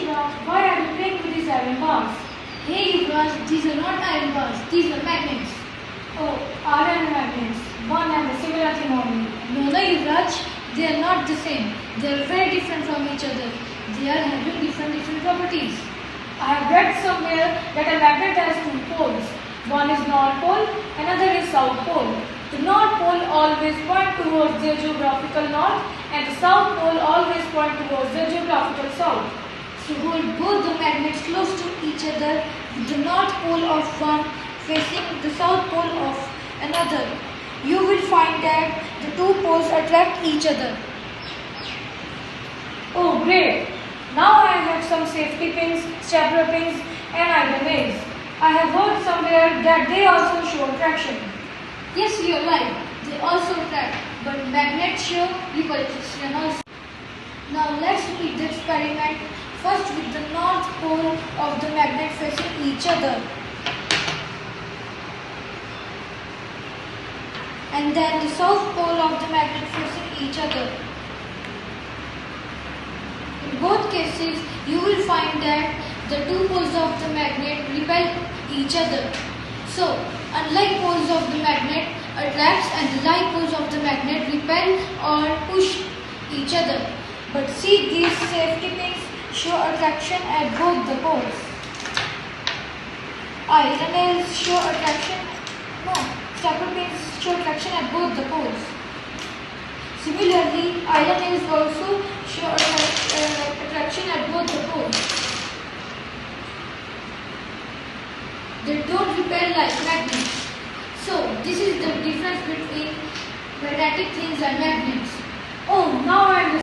Yuvraj, why are you playing with these iron bars? Hey Yuvraj, these are not iron bars, these are magnets. Oh, iron magnets. One and a similar thing only. No, Yuvraj, they are not the same. They are very different from each other. They are having different properties. I have read somewhere that a magnet has two poles. One is North Pole, another is South Pole. The North Pole always point towards their geographical north and the South Pole always point towards their geographical south. So hold both the magnets close to each other with the North Pole of one facing the South Pole of another. You will find that the two poles attract each other. Oh great! Now I have some safety pins, stapler pins and iron nails. I have heard somewhere that they also show attraction. Yes, you are right. They also attract, but magnets show repulsion also. Now let's repeat the experiment. First with the North Pole of the magnet facing each other. And then the South Pole of the magnet facing each other. In both cases, you will find that the two poles of the magnet repel each other. So, unlike poles of the magnet attracts and the like poles of the magnet repel or push each other. But see, these safety pins show attraction at both the poles. Iron nails show attraction. No, stapler pins show attraction at both the poles. Similarly, iron nails also show attraction at both the poles. They don't repel like magnets. So, this is the difference between magnetic things and magnets. Oh, now I understand.